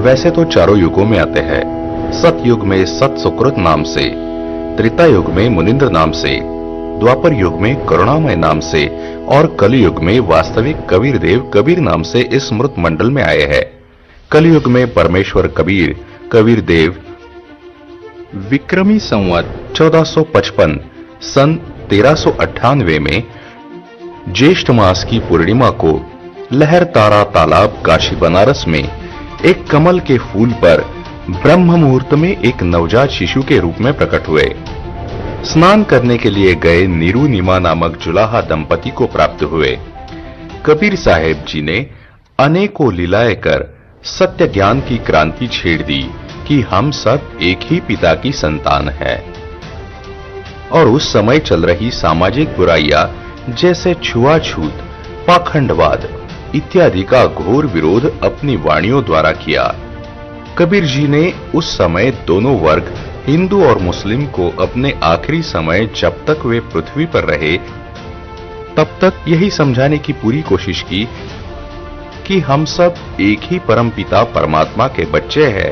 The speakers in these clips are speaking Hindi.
वैसे तो चारों युगों में आते हैं। सतयुग में सत सुकृत नाम से, त्रेता युग में मुनिंद्र नाम से, द्वापर युग में करुणामय नाम से और कलयुग में वास्तविक कबीर देव कबीर नाम से इस मृत मंडल में आए हैं। कलयुग में परमेश्वर कबीर कबीर देव विक्रमी संवत 1455 सन 1398 में ज्येष्ठ मास की पूर्णिमा को लहर तारा तालाब काशी बनारस में एक कमल के फूल पर ब्रह्म मुहूर्त में एक नवजात शिशु के रूप में प्रकट हुए। स्नान करने के लिए गए नीरू नीमा नामक जुलाहा दंपति को प्राप्त हुए। कबीर साहेब जी ने अनेकों लीलाएं कर सत्य ज्ञान की क्रांति छेड़ दी कि हम सब एक ही पिता की संतान है। और उस समय चल रही सामाजिक बुराइयां जैसे छुआछूत, पाखंडवाद इत्यादि का घोर विरोध अपनी वाणियों द्वारा किया। कबीर जी ने उस समय दोनों वर्ग हिंदू और मुस्लिम को अपने आखिरी समय जब तक वे पृथ्वी पर रहे तब तक यही समझाने की पूरी कोशिश की कि हम सब एक ही परम पिता परमात्मा के बच्चे हैं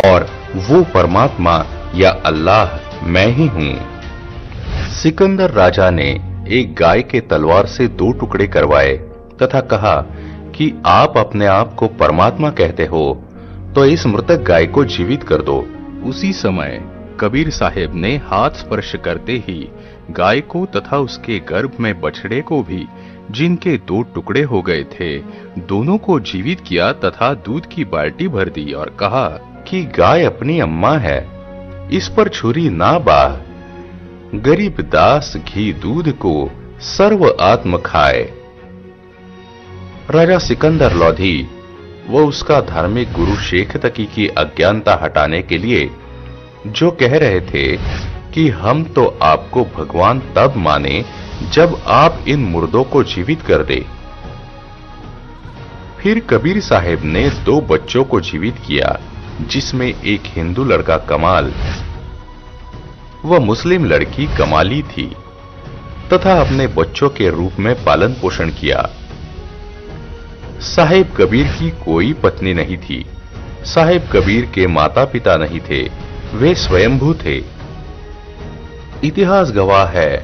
और वो परमात्मा या अल्लाह मैं ही हूं। सिकंदर राजा ने एक गाय के तलवार से 2 टुकड़े करवाए तथा कहा कि आप अपने आप को परमात्मा कहते हो तो इस मृतक गाय को जीवित कर दो। उसी समय कबीर साहेब ने हाथ स्पर्श करते ही गाय को तथा उसके गर्भ में बछड़े को भी, जिनके 2 टुकड़े हो गए थे, दोनों को जीवित किया तथा दूध की बाल्टी भर दी और कहा कि गाय अपनी अम्मा है, इस पर छुरी ना बाह। गरीब दास घी दूध को सर्व आत्म खाए। राजा सिकंदर लोधी वो उसका धार्मिक गुरु शेख तकी की अज्ञानता हटाने के लिए जो कह रहे थे कि हम तो आपको भगवान तब माने जब आप इन मुर्दों को जीवित कर दे। फिर कबीर साहेब ने 2 बच्चों को जीवित किया, जिसमें एक हिंदू लड़का कमाल व मुस्लिम लड़की कमाली थी तथा अपने बच्चों के रूप में पालन पोषण किया। साहेब कबीर की कोई पत्नी नहीं थी। साहेब कबीर के माता पिता नहीं थे, वे स्वयंभू थे। इतिहास गवाह है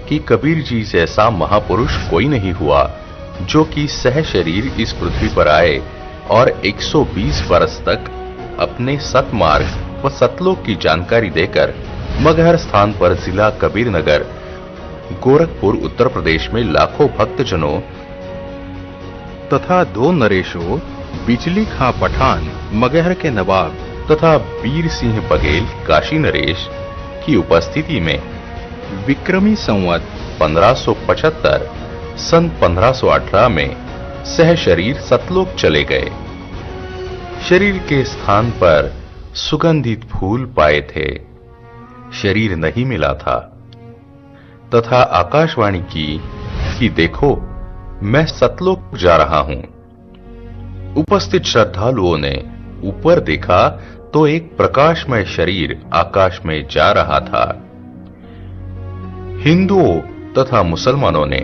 कि कबीर जी जैसा महापुरुष कोई नहीं हुआ जो कि सह शरीर इस पृथ्वी पर आए और 120 वर्ष तक अपने सतमार्ग व सतलोक की जानकारी देकर मगहर स्थान पर जिला कबीर नगर गोरखपुर उत्तर प्रदेश में लाखों भक्तजनों तथा 2 नरेशों बिजली खां पठान मगहर के नवाब तथा वीर सिंह बघेल काशी नरेश की उपस्थिति में विक्रमी संवत 1575 सन 1518 में सह शरीर सतलोक चले गए। शरीर के स्थान पर सुगंधित फूल पाए थे, शरीर नहीं मिला था तथा आकाशवाणी की कि देखो मैं सतलोक जा रहा हूं। उपस्थित श्रद्धालुओं ने ऊपर देखा तो एक प्रकाशमय शरीर आकाश में जा रहा था। हिंदुओं तथा मुसलमानों ने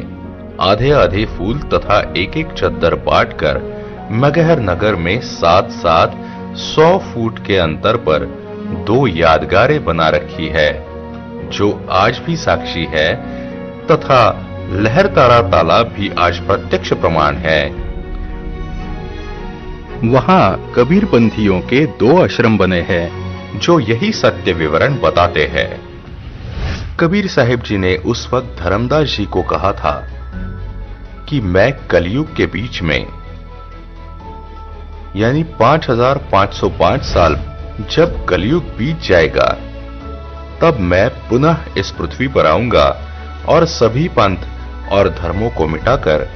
आधे आधे फूल तथा एक एक चद्दर बांटकर मगहर नगर में 7-7 100 फुट के अंतर पर 2 यादगारें बना रखी है, जो आज भी साक्षी है तथा लहर तारा तालाब भी आज प्रत्यक्ष प्रमाण है। वहां कबीरपंथियों के 2 आश्रम बने हैं जो यही सत्य विवरण बताते हैं। कबीर साहिब जी ने उस वक्त धर्मदास जी को कहा था कि मैं कलयुग के बीच में यानी 5505 साल जब कलयुग बीत जाएगा तब मैं पुनः इस पृथ्वी पर आऊंगा और सभी पंथ और धर्मों को मिटाकर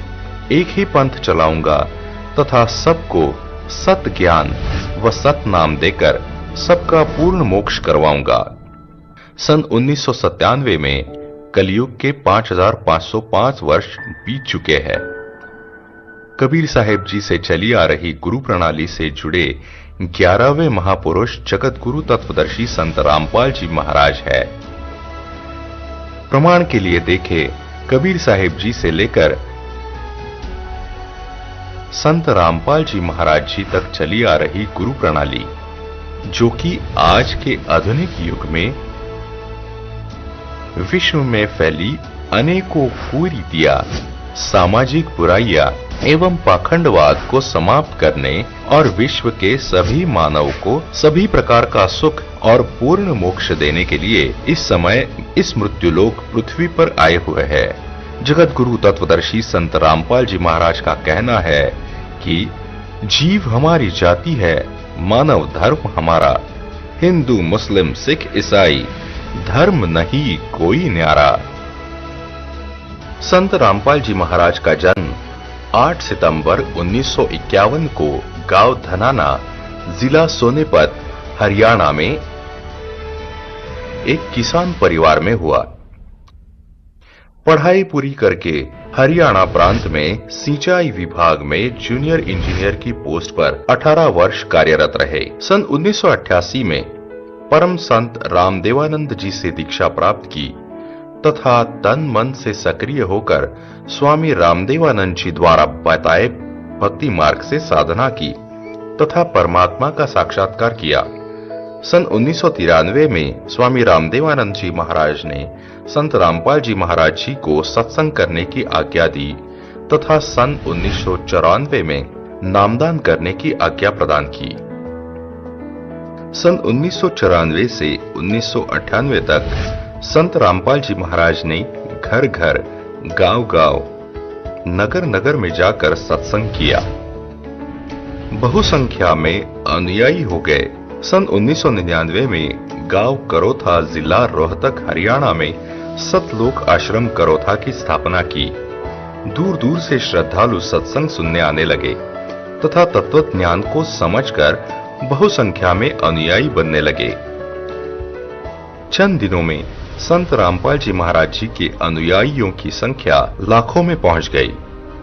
एक ही पंथ चलाऊंगा तथा सबको सत ज्ञान व सत नाम देकर सबका पूर्ण मोक्ष करवाऊंगा। सन 1997 में कलयुग के 5505 वर्ष बीत चुके हैं। कबीर साहेब जी से चली आ रही गुरु प्रणाली से जुड़े 11वें महापुरुष जगत गुरु तत्वदर्शी संत रामपाल जी महाराज है। प्रमाण के लिए देखें कबीर साहेब जी से लेकर संत रामपाल जी महाराज जी तक चली आ रही गुरु प्रणाली, जो कि आज के आधुनिक युग में विश्व में फैली अनेकों कुरीतियां, सामाजिक बुराइयां एवं पाखंडवाद को समाप्त करने और विश्व के सभी मानव को सभी प्रकार का सुख और पूर्ण मोक्ष देने के लिए इस समय इस मृत्युलोक पृथ्वी पर आए हुए हैं। जगत गुरु तत्वदर्शी संत रामपाल जी महाराज का कहना है कि जीव हमारी जाति है, मानव धर्म हमारा, हिंदू मुस्लिम सिख ईसाई धर्म नहीं कोई न्यारा। संत रामपाल जी महाराज का जन्म 8 सितंबर 1951 को गांव धनाना, जिला सोनीपत, हरियाणा में एक किसान परिवार में हुआ। पढ़ाई पूरी करके हरियाणा प्रांत में सिंचाई विभाग में जूनियर इंजीनियर की पोस्ट पर 18 वर्ष कार्यरत रहे। सन 1988 में परम संत रामदेवानंद जी से दीक्षा प्राप्त की तथा तन मन से सक्रिय होकर स्वामी रामदेवानंद जी द्वारा बताए भक्ति मार्ग से साधना की तथा परमात्मा का साक्षात्कार किया। सन 1993 में स्वामी रामदेवानंद जी महाराज ने संत रामपाल जी महाराज जी को सत्संग करने की आज्ञा दी तथा सन 1994 में नामदान करने की आज्ञा प्रदान की। सन 1994 से 1998 तक संत रामपाल जी महाराज ने घर घर, गांव गांव, नगर नगर में जाकर सत्संग किया। बहुसंख्या में अनुयायी हो गए। सन 1999 में गांव करोथा, जिला रोहतक, हरियाणा में सतलोक आश्रम करोथा की स्थापना की। दूर दूर से श्रद्धालु सत्संग सुनने आने लगे तथा तत्व ज्ञान को समझकर बहुसंख्या में अनुयायी बनने लगे। चंद दिनों में संत रामपाल जी महाराज जी के अनुयायियों की संख्या लाखों में पहुंच गई।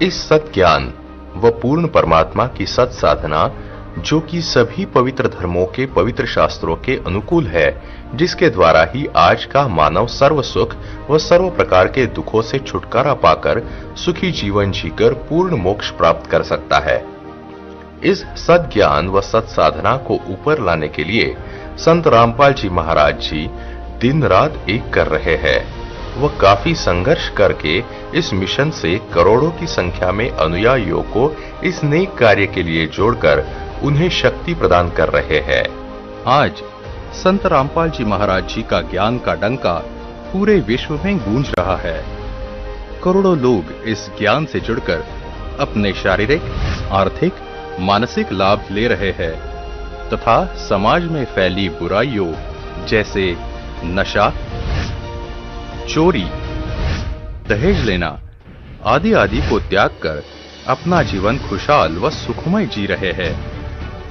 इस सत ज्ञान व पूर्ण परमात्मा की सत साधना, जो कि सभी पवित्र धर्मों के पवित्र शास्त्रों के अनुकूल है, जिसके द्वारा ही आज का मानव सर्व सुख व सर्व प्रकार के दुखों से छुटकारा पाकर सुखी जीवन जीकर पूर्ण मोक्ष प्राप्त कर सकता है। इस सत ज्ञान व सत साधना को ऊपर लाने के लिए संत रामपाल जी महाराज जी दिन रात एक कर रहे हैं। वह काफी संघर्ष करके इस मिशन से करोड़ों की संख्या में अनुयायियों को इस नेक कार्य के लिए जोड़कर उन्हें शक्ति प्रदान कर रहे हैं। आज संत रामपाल जी महाराज जी का ज्ञान का डंका पूरे विश्व में गूंज रहा है। करोड़ों लोग इस ज्ञान से जुड़कर अपने शारीरिक, आर्थिक, मानसिक लाभ ले रहे हैं तथा समाज में फैली बुराइयों जैसे नशा, चोरी, दहेज लेना आदि आदि को त्याग कर अपना जीवन खुशहाल व सुखमय जी रहे हैं।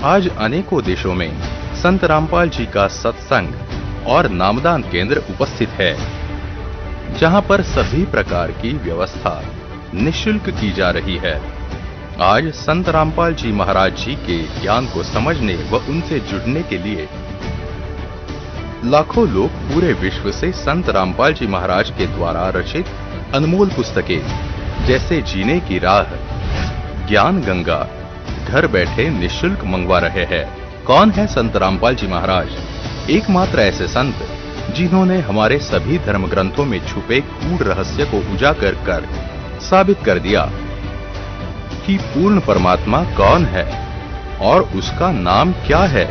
आज अनेकों देशों में संत रामपाल जी का सत्संग और नामदान केंद्र उपस्थित है, जहां पर सभी प्रकार की व्यवस्था निःशुल्क की जा रही है। आज संत रामपाल जी महाराज जी के ज्ञान को समझने व उनसे जुड़ने के लिए लाखों लोग पूरे विश्व से संत रामपाल जी महाराज के द्वारा रचित अनमोल पुस्तकें जैसे जीने की राह, ज्ञान गंगा घर बैठे निःशुल्क मंगवा रहे हैं। कौन है संत रामपाल जी महाराज? एकमात्र ऐसे संत जिन्होंने हमारे सभी धर्म ग्रंथों में छुपे गूढ़ रहस्य को उजागर कर साबित कर दिया कि पूर्ण परमात्मा कौन है और उसका नाम क्या है।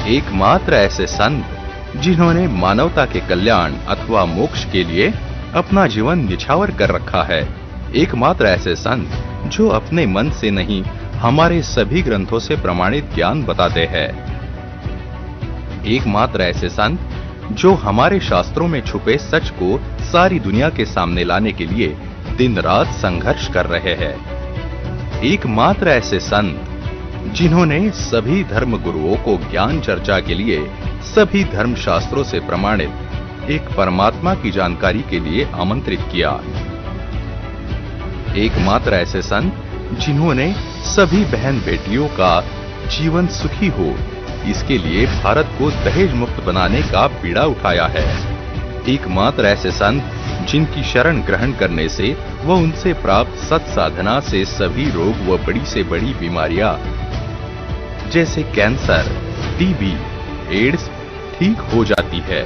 एकमात्र ऐसे संत जिन्होंने मानवता के कल्याण अथवा मोक्ष के लिए अपना जीवन निछावर कर रखा है। एकमात्र ऐसे संत जो अपने मन से नहीं हमारे सभी ग्रंथों से प्रमाणित ज्ञान बताते हैं। एकमात्र ऐसे संत जो हमारे शास्त्रों में छुपे सच को सारी दुनिया के सामने लाने के लिए दिन रात संघर्ष कर रहे हैं। एकमात्र ऐसे संत जिन्होंने सभी धर्म गुरुओं को ज्ञान चर्चा के लिए सभी धर्म शास्त्रों से प्रमाणित एक परमात्मा की जानकारी के लिए आमंत्रित किया। एकमात्र ऐसे संत जिन्होंने सभी बहन बेटियों का जीवन सुखी हो, इसके लिए भारत को दहेज मुक्त बनाने का बीड़ा उठाया है। एकमात्र ऐसे संत जिनकी शरण ग्रहण करने से व उनसे प्राप्त सत साधना से सभी रोग व बड़ी से बड़ी बीमारियां जैसे कैंसर, टीबी, एड्स ठीक हो जाती है।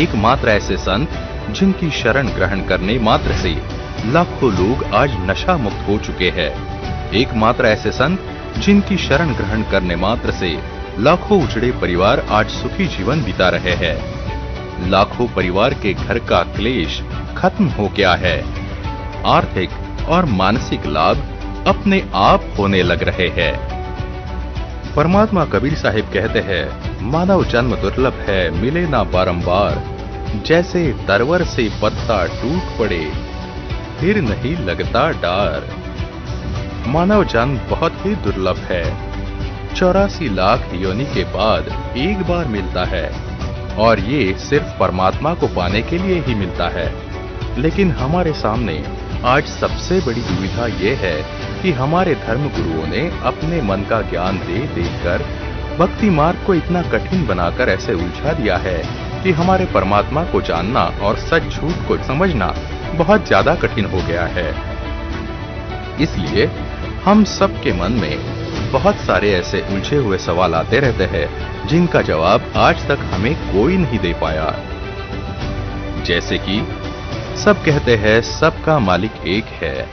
एकमात्र ऐसे संत जिनकी शरण ग्रहण करने मात्र से लाखों लोग आज नशा मुक्त हो चुके हैं। एकमात्र ऐसे संत जिनकी शरण ग्रहण करने मात्र से लाखों उजड़े परिवार आज सुखी जीवन बिता रहे हैं। लाखों परिवार के घर का क्लेश खत्म हो गया है। आर्थिक और मानसिक लाभ अपने आप होने लग रहे हैं। परमात्मा कबीर साहिब कहते हैं, मानव जन्म दुर्लभ है, मिले ना बारंबार। जैसे तरवर से पत्ता टूट पड़े, फिर नहीं लगता डार। मानव जन्म बहुत ही दुर्लभ है। 84 लाख योनि के बाद एक बार मिलता है और ये सिर्फ परमात्मा को पाने के लिए ही मिलता है। लेकिन हमारे सामने आज सबसे बड़ी दुविधा ये है कि हमारे धर्म गुरुओं ने अपने मन का ज्ञान दे देकर भक्ति मार्ग को इतना कठिन बनाकर ऐसे उलझा दिया है कि हमारे परमात्मा को जानना और सच झूठ को समझना बहुत ज्यादा कठिन हो गया है। इसलिए हम सबके मन में बहुत सारे ऐसे उलझे हुए सवाल आते रहते हैं जिनका जवाब आज तक हमें कोई नहीं दे पाया। जैसे कि सब कहते हैं सबका मालिक एक है,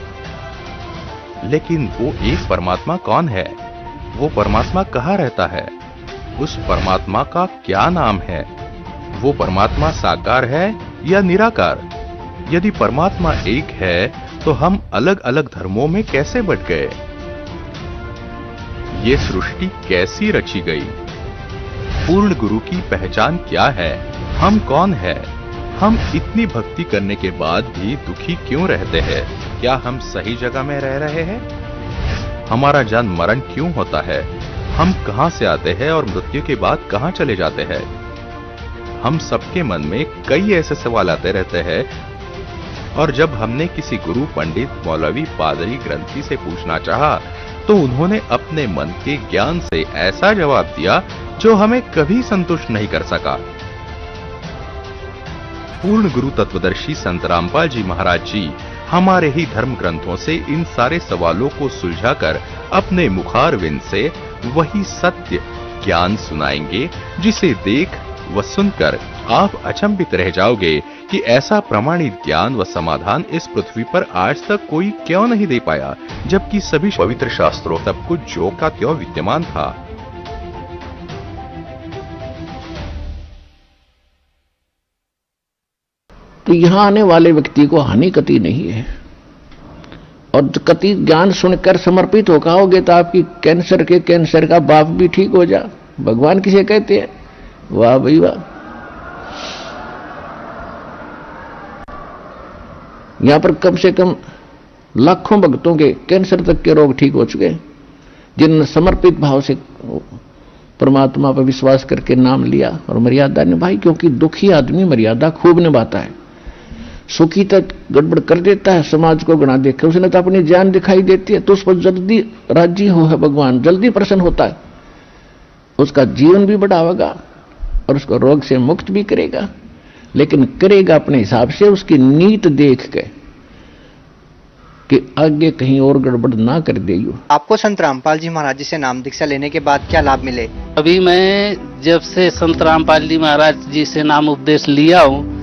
लेकिन वो एक परमात्मा कौन है? वो परमात्मा कहाँ रहता है? उस परमात्मा का क्या नाम है? वो परमात्मा साकार है या निराकार? यदि परमात्मा एक है तो हम अलग अलग धर्मों में कैसे बंट गए? ये सृष्टि कैसी रची गई? पूर्ण गुरु की पहचान क्या है? हम कौन है? हम इतनी भक्ति करने के बाद भी दुखी क्यों रहते हैं? क्या हम सही जगह में रह रहे हैं? हमारा जन्म मरण क्यों होता है? हम कहां से आते हैं और मृत्यु के बाद कहां चले जाते हैं? हम सबके मन में कई ऐसे सवाल आते रहते हैं और जब हमने किसी गुरु, पंडित, मौलवी, पादरी, ग्रंथी से पूछना चाहा तो उन्होंने अपने मन के ज्ञान से ऐसा जवाब दिया जो हमें कभी संतुष्ट नहीं कर सका। पूर्ण गुरु तत्वदर्शी संत रामपाल जी महाराज जी हमारे ही धर्म ग्रंथों से इन सारे सवालों को सुलझाकर अपने मुखारविंद से वही सत्य ज्ञान सुनाएंगे जिसे देख व सुनकर आप अचंभित रह जाओगे कि ऐसा प्रमाणित ज्ञान व समाधान इस पृथ्वी पर आज तक कोई क्यों नहीं दे पाया, जबकि सभी पवित्र शास्त्रों सब कुछ जो का त्यों विद्यमान था। तो यहां आने वाले व्यक्ति को हानि कति नहीं है और कति ज्ञान सुनकर समर्पित होकर आओगे तो आपकी कैंसर का बाप भी ठीक हो जा। भगवान किसे कहते हैं? वाह भाई वाह। यहां पर कम से कम लाखों भक्तों के कैंसर तक के रोग ठीक हो चुके हैं जिन्होंने समर्पित भाव से परमात्मा पर विश्वास करके नाम लिया और मर्यादा निभाई। क्योंकि दुखी आदमी मर्यादा खूब निभाता है, सुखी तक गड़बड़ कर देता है, समाज को गणा देकर उसने तो अपनी जान दिखाई देती है तो उस पर जल्दी राजी हो है भगवान, जल्दी प्रसन्न होता है, उसका जीवन भी बढ़ावेगा और उसको रोग से मुक्त भी करेगा। लेकिन करेगा अपने हिसाब से, उसकी नीत देख के कि आगे कहीं और गड़बड़ ना कर देगी। आपको संत रामपाल जी महाराज जी से नाम दीक्षा लेने के बाद क्या लाभ मिले? अभी मैं जब से संत रामपाल जी महाराज जी से नाम उपदेश लिया हूँ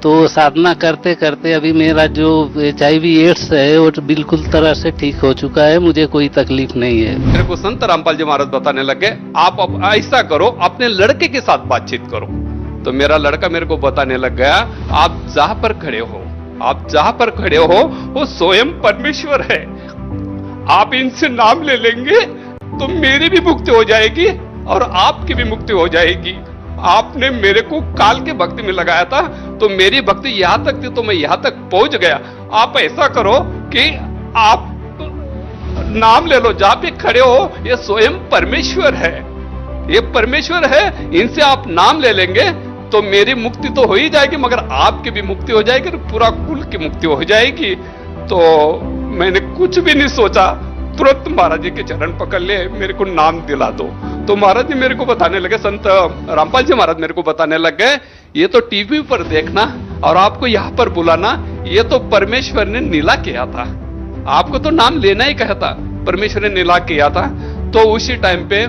तो साधना करते करते अभी मेरा जो HIV एड्स है वो बिल्कुल तरह से ठीक हो चुका है, मुझे कोई तकलीफ नहीं है। मेरे को संत रामपाल जी महाराज बताने लगे, आप अब ऐसा करो, अपने लड़के के साथ बातचीत करो। तो मेरा लड़का मेरे को बताने लग गया, आप जहां पर खड़े हो, आप जहां पर खड़े हो वो स्वयं परमेश्वर है। आप इनसे नाम ले लेंगे तो मेरी भी मुक्ति हो जाएगी और आपकी भी मुक्ति हो जाएगी। आपने मेरे को काल के भक्ति में लगाया था तो मेरी भक्ति यहां तक थी तो मैं यहां तक पहुंच गया। आप ऐसा करो कि आप नाम ले लो, जहां पे खड़े हो ये स्वयं परमेश्वर है, ये परमेश्वर है, इनसे आप नाम ले लेंगे तो मेरी मुक्ति तो हो ही जाएगी मगर आपकी भी मुक्ति हो जाएगी और पूरा कुल की मुक्ति हो जाएगी। तो मैंने कुछ भी नहीं सोचा, तुरंत महाराज जी के चरण पकड़ लिए, मेरे को नाम दिला दो। तो महाराज जी मेरे को बताने लगे, संत रामपाल जी महाराज मेरे को बताने लग गए, ये तो टीवी पर देखना, और आपको यहाँ पर बुलाना, ये तो परमेश्वर ने नीला किया था। आपको तो नाम लेना ही कहा था, परमेश्वर ने नीला किया था। तो उसी टाइम पे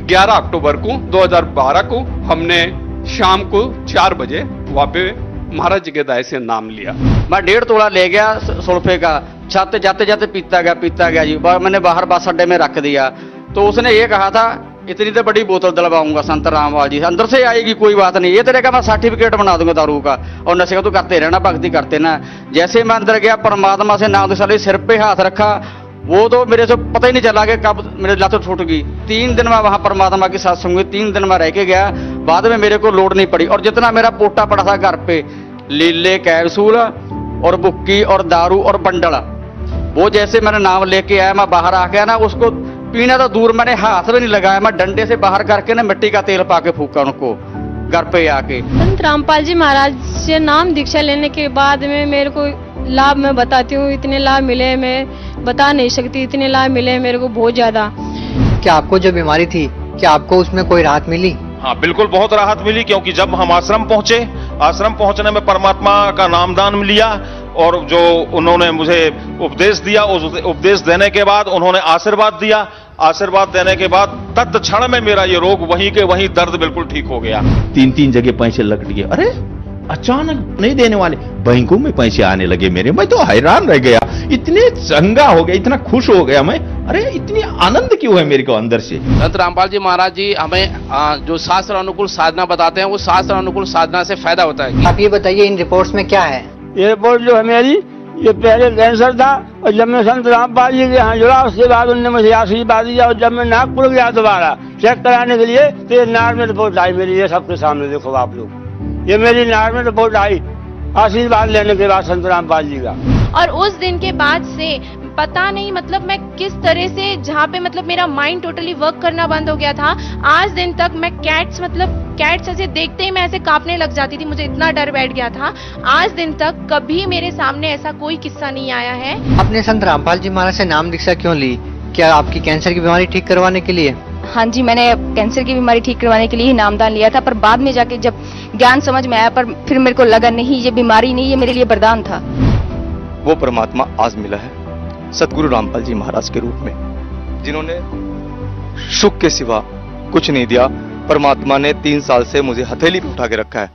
11 अक्टूबर को 2012 को हमने शाम को 4 बजे वहां पे महाराज जी के दाय से नाम लिया। मैं 1.5 तोला ले गया सुल्फे का, छत जाते जाते पीता गया जी। मैंने बाहर बस अड्डे में रख दिया। तो उसने ये कहा था, इतनी तो बड़ी बोतल दिलवाऊंगा संत रामपाल जी, अंदर से आएगी कोई बात नहीं, ये तेरे का मैं सर्टिफिकेट बना दूंगा दारू का, और नशे का तो करते रहना, भक्ति करते ना। जैसे मैं अंदर गया, परमात्मा से नाम दे, सिर पे हाथ रखा, वो तो मेरे से पता ही नहीं चला कि कब मेरे लत छूट गई। 3 दिन मैं वहां परमात्मा के साथ संग 3 दिन मैं रह के गया। बाद में मेरे को लोड नहीं पड़ी, और जितना मेरा पोटा पड़ा था घर पे, लीले कैप्सूल और बुक्की और दारू और बंडल, वो जैसे मैंने नाम लेके आया, मैं बाहर आ गया ना, उसको पीना तो दूर, मैंने हाथ भी नहीं लगाया, मैं डंडे से बाहर करके ना मिट्टी का तेल पाके फूका उनको घर पे आके। संत रामपाल जी महाराज से नाम दीक्षा लेने के बाद में मेरे को लाभ मैं बताती हूँ, इतने लाभ मिले मैं बता नहीं सकती, इतने लाभ मिले मेरे को बहुत ज्यादा। क्या आपको जो बीमारी थी, क्या आपको उसमें कोई राहत मिली? हाँ बिल्कुल, बहुत राहत मिली, क्योंकि जब हम आश्रम पहुंचे, आश्रम पहुंचने में परमात्मा का नामदान लिया, और जो उन्होंने मुझे उपदेश दिया, उस उपदेश देने के बाद उन्होंने आशीर्वाद दिया। आशीर्वाद देने के बाद तत्क्षण में मेरा ये रोग वहीं के वहीं दर्द बिल्कुल ठीक हो गया। 3 जगह पैसे लग लिए, अरे अचानक नहीं देने वाले, बैंकों में पैसे आने लगे मेरे। मैं तो हैरान रह गया, इतने चंगा हो गया, इतना खुश हो गया मैं, अरे इतनी आनंद क्यों है मेरे को अंदर से। संत रामपाल जी महाराज जी हमें जो शास्त्र अनुकूल साधना बताते हैं, वो शास्त्र अनुकूल साधना से फायदा होता है। आप ये बताइए, इन रिपोर्ट्स में क्या है? ये रिपोर्ट जो है मेरी, ये पहले कैंसर था, और जब मैं संत रामपाल जी के यहाँ जुड़ा, उसके बाद उन्होंने मुझे आशीर्वाद दिया, और जब मैं नागपुर गया दोबारा चेक कराने के लिए, तो ये नार में रिपोर्ट आई मेरी, ये सबके सामने देखो आप लोग, ये मेरी नार में रिपोर्ट आई आशीर्वाद लेने के बाद संत रामपाल जी का। और उस दिन के बाद से पता नहीं मतलब मैं किस तरह से, जहाँ पे मतलब मेरा माइंड टोटली वर्क करना बंद हो गया था। आज दिन तक मैं कैट्स ऐसे देखते ही मैं ऐसे कांपने लग जाती थी, मुझे इतना डर बैठ गया था। आज दिन तक कभी मेरे सामने ऐसा कोई किस्सा नहीं आया है। आपने संत रामपाल जी महाराज से नाम दीक्षा क्यों ली? क्या आपकी कैंसर की बीमारी ठीक करवाने के लिए? हाँ जी, मैंने कैंसर की बीमारी ठीक करवाने के लिए ही नामदान लिया था, पर बाद में जाके जब ज्ञान समझ में आया, पर फिर मेरे को लगा नहीं, ये बीमारी नहीं, ये मेरे लिए वरदान था। वो परमात्मा आज मिला है सतगुरु रामपाल जी महाराज के रूप में, जिन्होंने सुख के सिवा कुछ नहीं दिया। परमात्मा ने 3 साल से मुझे हथेली पे उठा के रखा है।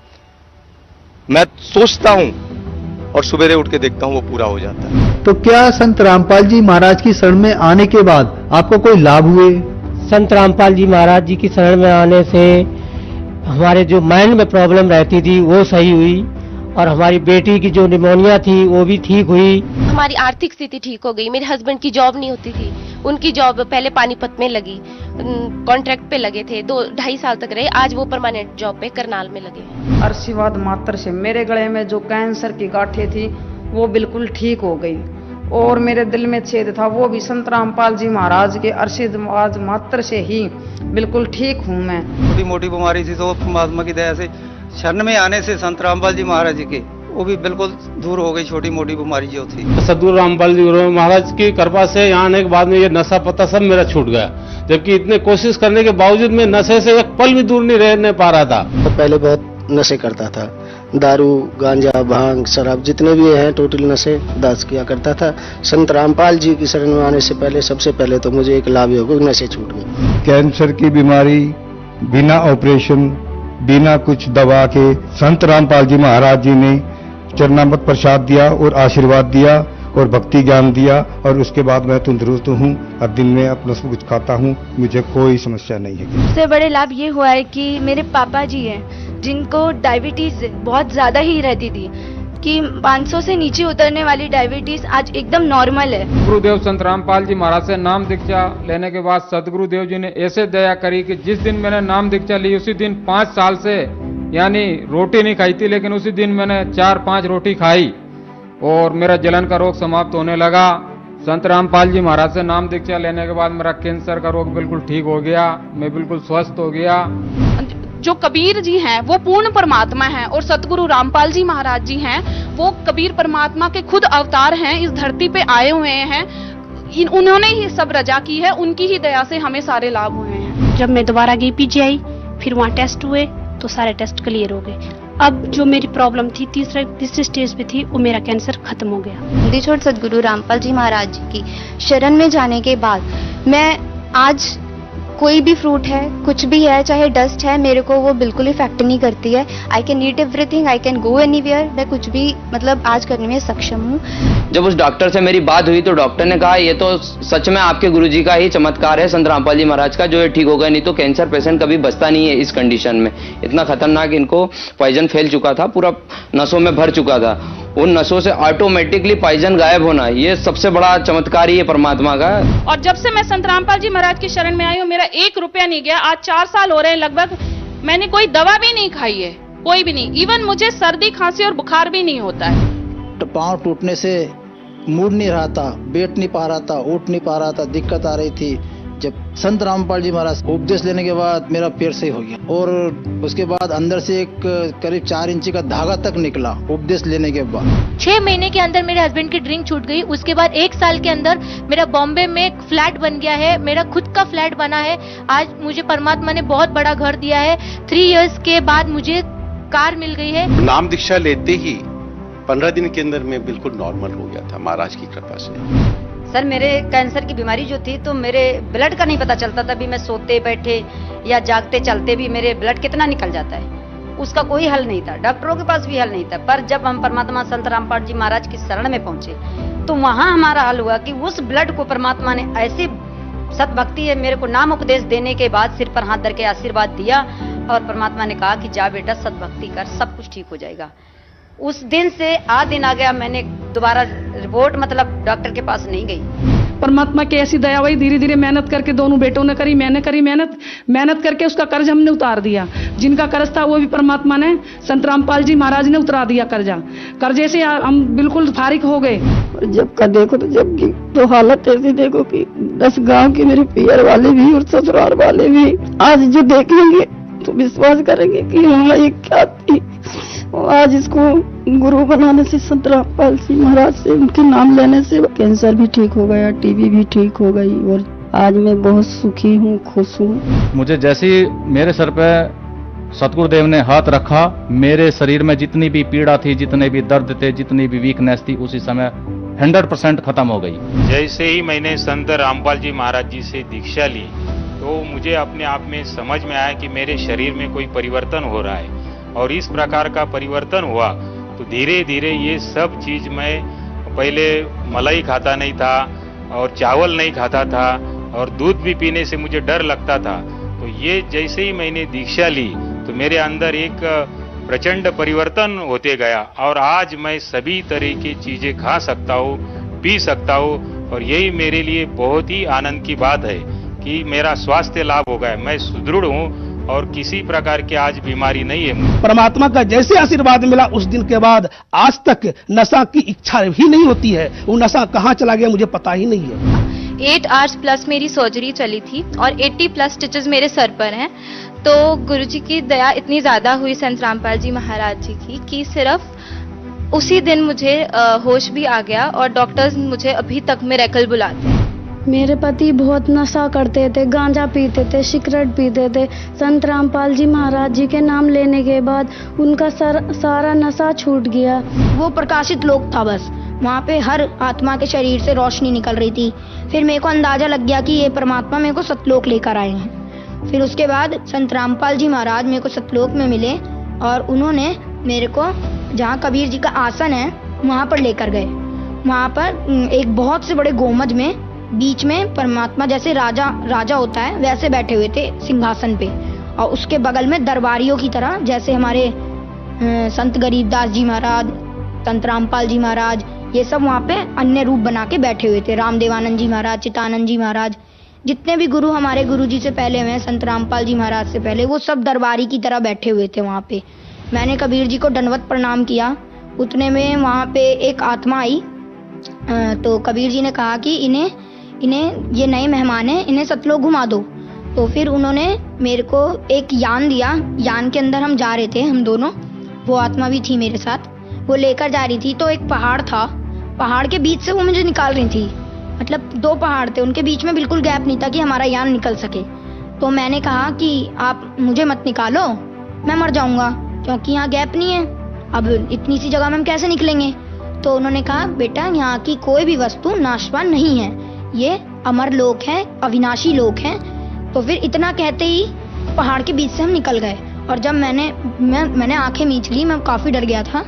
मैं सोचता हूं और सवेरे उठ के देखता हूं वो पूरा हो जाता है। तो क्या संत रामपाल जी महाराज की शरण में आने के बाद आपको कोई लाभ हुए? संत रामपाल जी महाराज जी की शरण में आने से हमारे जो माइंड में प्रॉब्लम रहती थी वो सही हुई, और हमारी बेटी की जो निमोनिया थी वो भी ठीक हुई। हमारी आर्थिक स्थिति ठीक हो गई। मेरे हस्बैंड की जॉब नहीं होती थी, उनकी जॉब पहले पानीपत में लगी, कॉन्ट्रैक्ट पे लगे थे, 2-2.5 साल तक रहे, आज वो परमानेंट जॉब पे करनाल में लगे। आशीर्वाद मात्र से मेरे गले में जो कैंसर की गांठें थी वो बिल्कुल ठीक हो गई, और मेरे दिल में छेद था वो भी संत रामपाल जी महाराज के आशीर्वाद मात्र से ही बिल्कुल ठीक हूँ मैं। छोटी मोटी बीमारी थी तो परमात्मा की दया से शरण में आने से संत रामपाल जी महाराज के वो भी बिल्कुल दूर हो गई, छोटी मोटी बीमारी जो थी। सतगुरु रामपाल जी महाराज की कृपा से यहाँ आने के बाद में ये नशा पता सब मेरा छूट गया, जबकि इतने कोशिश करने के बावजूद मैं नशे से एक पल भी दूर नहीं रहने पा रहा था। तो पहले बहुत नशे करता था, दारू, गांजा, भांग, शराब, जितने भी हैं टोटल नशे दास किया करता था। संत रामपाल जी की शरण में आने से पहले सबसे पहले तो मुझे एक लाभ हो गया, नशे छूट गए। कैंसर की बीमारी बिना ऑपरेशन, बिना कुछ दवा के संत रामपाल जी महाराज जी ने चरणामृत प्रसाद दिया और आशीर्वाद दिया और भक्ति ज्ञान दिया, और उसके बाद मैं तंदुरुस्त हूँ और दिन में अपना सब कुछ खाता हूँ, मुझे कोई समस्या नहीं है। सबसे बड़े लाभ ये हुआ है कि मेरे पापा जी हैं जिनको डायबिटीज बहुत ज्यादा ही रहती थी, कि 500 से नीचे उतरने वाली डायबिटीज आज एकदम नॉर्मल है। गुरुदेव संत रामपाल जी महाराज से नाम दीक्षा लेने के बाद सदगुरुदेव जी ने ऐसे दया करी कि जिस दिन मैंने नाम दीक्षा ली उसी दिन 5 साल से यानी रोटी नहीं खाई थी, लेकिन उसी दिन मैंने 4-5 रोटी खाई और मेरा जलन का रोग समाप्त होने लगा। संत रामपाल जी महाराज से नाम दीक्षा लेने के बाद मेरा कैंसर का रोग बिल्कुल ठीक हो गया, मैं बिल्कुल स्वस्थ हो गया। जो कबीर जी हैं वो पूर्ण परमात्मा हैं, और सतगुरु रामपाल जी महाराज जी हैं वो कबीर परमात्मा के खुद अवतार हैं, इस धरती पे आए हुए हैं, उन्होंने ही सब रजा की है, उनकी ही दया से हमें सारे लाभ हुए हैं। जब मैं दोबारा गई पीजीआई, फिर वहाँ टेस्ट हुए तो सारे टेस्ट क्लियर हो गए। अब जो मेरी प्रॉब्लम थी तीसरे स्टेज पे थी, वो मेरा कैंसर खत्म हो गया। छोड़ सदगुरु रामपाल जी महाराज जी की शरण में जाने के बाद मैं आज कोई भी फ्रूट है, कुछ भी है, चाहे डस्ट है, मेरे को वो बिल्कुल इफेक्ट नहीं करती है। I can eat everything, I can go anywhere, मैं कुछ भी मतलब आज करने में सक्षम हूँ। जब उस डॉक्टर से मेरी बात हुई तो डॉक्टर ने कहा ये तो सच में आपके गुरुजी का ही चमत्कार है, संत रामपाल जी महाराज का, जो ये ठीक होगा, नहीं तो कैंसर पेशेंट कभी बचता नहीं है इस कंडीशन में। इतना खतरनाक इनको पॉइजन फैल चुका था, पूरा नसों में भर चुका था। उन नसों से ऑटोमेटिकली पॉइजन गायब होना, ये सबसे बड़ा चमत्कार ही है परमात्मा का। और जब से मैं संत रामपाल जी महाराज की शरण में आई हूँ, मेरा 1 रुपया नहीं गया। आज 4 साल हो रहे हैं लगभग, मैंने कोई दवा भी नहीं खाई है, कोई भी नहीं। इवन मुझे सर्दी खांसी और बुखार भी नहीं होता है। तो पाँव टूटने से मुड़ नहीं रहा था, बैठ नहीं पा रहा था, उठ नहीं पा रहा था, दिक्कत आ रही थी। जब संत रामपाल जी महाराज उपदेश लेने के बाद मेरा पैर सही हो गया, और उसके बाद अंदर से एक करीब 4 इंची का धागा तक निकला उपदेश लेने के बाद। 6 महीने के अंदर मेरे हस्बैंड की ड्रिंक छूट गई। उसके बाद 1 साल के अंदर मेरा बॉम्बे में एक फ्लैट बन गया है, मेरा खुद का फ्लैट बना है। आज मुझे परमात्मा ने बहुत बड़ा घर दिया है। 3 इयर्स के बाद मुझे कार मिल गई है। नाम दीक्षा लेते ही 15 दिन के अंदर मैं बिल्कुल नॉर्मल हो गया था महाराज की कृपा से। सर मेरे कैंसर की बीमारी जो थी, तो मेरे ब्लड का नहीं पता चलता था। भी मैं सोते बैठे या जागते चलते भी मेरे ब्लड कितना निकल जाता है, उसका कोई हल नहीं था, डॉक्टरों के पास भी हल नहीं था। पर जब हम परमात्मा संत रामपाल जी महाराज की शरण में पहुंचे, तो वहां हमारा हल हुआ कि उस ब्लड को परमात्मा ने ऐसी सतभक्ति है, मेरे को नाम उपदेश देने के बाद सिर पर हाथ धर के आशीर्वाद दिया, और परमात्मा ने कहा कि जा बेटा सतभक्ति कर, सब कुछ ठीक हो जाएगा। उस दिन से आज दिन आ गया, मैंने दोबारा रिपोर्ट मतलब डॉक्टर के पास नहीं गई। परमात्मा की ऐसी दया हुई, धीरे धीरे मेहनत करके दोनों बेटों ने करी, मैंने करी मेहनत करके उसका कर्ज हमने उतार दिया। जिनका कर्ज था वो भी परमात्मा ने, संत रामपाल जी महाराज ने उतरा दिया कर्जे से हम बिल्कुल फारिग हो गए। जब का देखो तो जब की तो हालत ऐसी देखो कि 10 गांव के मेरे पियर वाले भी और ससुराल वाले भी आज जो देखेंगे तो विश्वास करेंगे कि हाँ ये क्या थी। आज इसको गुरु बनाने से, संत रामपाल जी महाराज से, उनके नाम लेने से कैंसर भी ठीक हो गया, टीबी भी ठीक हो गई, और आज मैं बहुत सुखी हूँ, खुश हूँ। मुझे जैसे ही मेरे सर पे सतगुरुदेव ने हाथ रखा, मेरे शरीर में जितनी भी पीड़ा थी, जितने भी दर्द थे, जितनी भी वीकनेस थी, उसी समय 100% खत्म हो गई। जैसे ही मैंने संत रामपाल जी महाराज जी से दीक्षा ली, तो मुझे अपने आप में समझ में आया कि मेरे शरीर में कोई परिवर्तन हो रहा है। और इस प्रकार का परिवर्तन हुआ तो धीरे धीरे ये सब चीज, मैं पहले मलाई खाता नहीं था और चावल नहीं खाता था और दूध भी पीने से मुझे डर लगता था। तो ये जैसे ही मैंने दीक्षा ली तो मेरे अंदर एक प्रचंड परिवर्तन होते गया, और आज मैं सभी तरह की चीजें खा सकता हूँ, पी सकता हूँ, और यही मेरे लिए बहुत ही आनंद की बात है कि मेरा स्वास्थ्य लाभ हो गया, मैं सुदृढ़ हूँ और किसी प्रकार की आज बीमारी नहीं है। परमात्मा का जैसे आशीर्वाद मिला उस दिन के बाद आज तक नशा की इच्छा भी नहीं होती है। वो नशा कहाँ चला गया मुझे पता ही नहीं है। 8 आवर्स प्लस मेरी सर्जरी चली थी और 80+ स्टिचेस मेरे सर पर हैं। तो गुरुजी की दया इतनी ज्यादा हुई संत रामपाल जी महाराज जी की कि सिर्फ उसी दिन मुझे होश भी आ गया, और डॉक्टर्स मुझे अभी तक मिरेकल बुलाते हैं। मेरे पति बहुत नशा करते थे, गांजा पीते थे, सिगरेट पीते थे। संत रामपाल जी महाराज जी के नाम लेने के बाद उनका सारा नशा छूट गया। वो प्रकाशित लोक था, बस वहाँ पे हर आत्मा के शरीर से रोशनी निकल रही थी। फिर मेरे को अंदाजा लग गया कि ये परमात्मा मेरे को सतलोक लेकर आए हैं। फिर उसके बाद संत रामपाल जी महाराज मेरे को सतलोक में मिले, और उन्होंने मेरे को जहाँ कबीर जी का आसन है वहाँ पर लेकर गए। वहाँ पर एक बहुत से बड़े गोमज में बीच में परमात्मा जैसे राजा होता है वैसे बैठे हुए थे सिंहासन पे, और उसके बगल में दरबारियों की तरह, जैसे हमारे संत गरीबदास जी महाराज, संत रामपाल जी महाराज, ये सब वहाँ पे अन्य रूप बना के बैठे हुए थे। रामदेवानंद जी महाराज, चितानंद जी महाराज, जितने भी गुरु हमारे गुरु जी से पहले हुए, संत रामपाल जी महाराज से पहले, वो सब दरबारी की तरह बैठे हुए थे वहाँ पे। मैंने कबीर जी को दंडवत प्रणाम किया। उतने में वहाँ पे एक आत्मा आई, तो कबीर जी ने कहा कि इन्हें ये नए मेहमान हैं, इन्हें सतलोक घुमा दो। तो फिर उन्होंने मेरे को एक यान दिया। यान के अंदर हम जा रहे थे, हम दोनों, वो आत्मा भी थी मेरे साथ, वो लेकर जा रही थी। तो एक पहाड़ था, पहाड़ के बीच से वो मुझे निकाल रही थी। मतलब 2 पहाड़ थे, उनके बीच में बिल्कुल गैप नहीं था कि हमारा यान निकल सके। तो मैंने कहा कि आप मुझे मत निकालो, मैं मर जाऊंगा, क्योंकि यहाँ गैप नहीं है, अब इतनी सी जगह में हम कैसे निकलेंगे। तो उन्होंने कहा बेटा यहाँ की कोई भी वस्तु नाशवान नहीं है, ये अमर लोक है, अविनाशी लोक है। तो फिर इतना कहते ही पहाड़ के बीच से हम निकल गए। और जब मैंने आंखें मीच ली, मैं काफी डर गया था।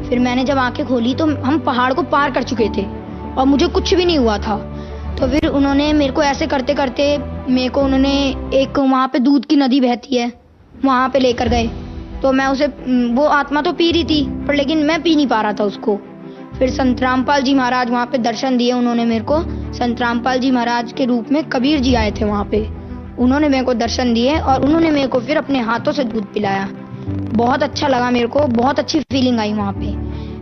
फिर मैंने जब आंखें खोली तो हम पहाड़ को पार कर चुके थे और मुझे कुछ भी नहीं हुआ था। तो फिर उन्होंने मेरे को ऐसे करते करते मेरे को उन्होंने एक वहाँ पे दूध की नदी बहती है वहाँ पे लेकर गए। तो मैं उसे, वो आत्मा तो पी रही थी पर लेकिन मैं पी नहीं पा रहा था उसको। फिर संत रामपाल जी महाराज वहाँ पे दर्शन दिए उन्होंने मेरे को। संत रामपाल जी महाराज के रूप में कबीर जी आए थे वहाँ पे, उन्होंने मेरे को दर्शन दिए और उन्होंने मेरे को फिर अपने हाथों से दूध पिलाया। बहुत अच्छा लगा मेरे को, बहुत अच्छी फीलिंग आई वहाँ पे।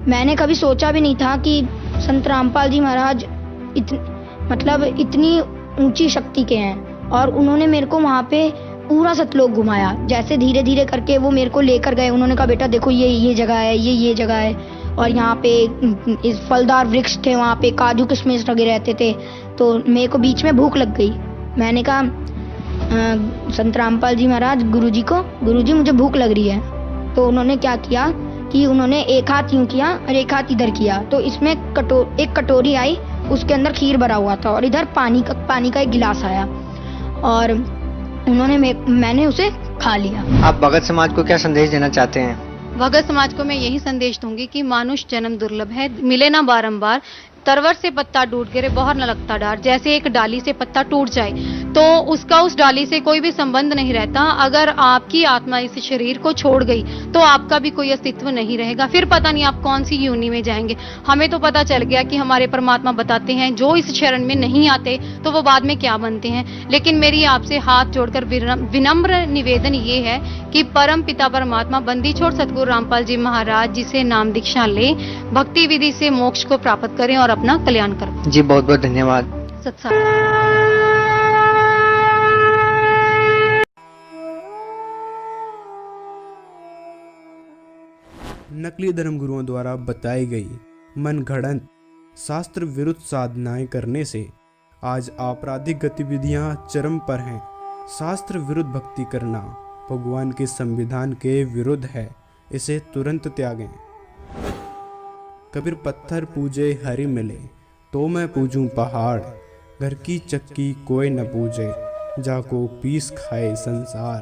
मैंने कभी सोचा भी नहीं था कि संत रामपाल जी महाराज इतनी ऊंची शक्ति के हैं। और उन्होंने मेरे को वहाँ पे पूरा सतलोक घुमाया। जैसे धीरे धीरे करके वो मेरे को लेकर गए, उन्होंने कहा बेटा देखो ये जगह है, ये जगह है। और यहाँ पे इस फलदार वृक्ष थे, वहाँ पे काजू किशमिश लगे रहते थे। तो मेरे को बीच में भूख लग गई। मैंने कहा संत रामपाल जी महाराज गुरुजी मुझे भूख लग रही है। तो उन्होंने क्या किया कि उन्होंने एक हाथ यूं किया और एक हाथ इधर किया। तो इसमें एक कटोरी आई, उसके अंदर खीर भरा हुआ था और इधर पानी का एक गिलास आया और मैंने उसे खा लिया। आप भगत समाज को क्या संदेश देना चाहते हैं? भगत समाज को मैं यही संदेश दूंगी कि मानुष जन्म दुर्लभ है, मिले ना बारंबार। तरवर से पत्ता टूट गिरे बहर न लगता डार। जैसे एक डाली से पत्ता टूट जाए तो उसका उस डाली से कोई भी संबंध नहीं रहता। अगर आपकी आत्मा इस शरीर को छोड़ गई तो आपका भी कोई अस्तित्व नहीं रहेगा। फिर पता नहीं आप कौन सी योनि में जाएंगे। हमें तो पता चल गया कि हमारे परमात्मा बताते हैं जो इस शरण में नहीं आते तो वो बाद में क्या बनते हैं। लेकिन मेरी आपसे हाथ जोड़कर विनम्र निवेदन ये है कि परम पिता परमात्मा बंदी छोड़ सतगुरु रामपाल जी महाराज जी से नाम दीक्षा ले, भक्ति विधि से मोक्ष को प्राप्त करें और अपना कल्याण करें। जी बहुत बहुत धन्यवाद। नकली धर्मगुरुओं द्वारा बताई गई मनगढ़ंत शास्त्र विरुद्ध साधनाएं करने से आज आपराधिक गतिविधियां चरम पर हैं। शास्त्र विरुद्ध भक्ति करना भगवान के संविधान के विरुद्ध है, इसे तुरंत त्यागें। कबीर पत्थर पूजे हरि मिले तो मैं पूजूं पहाड़, घर की चक्की कोई न पूजे जाको पीस खाए संसार।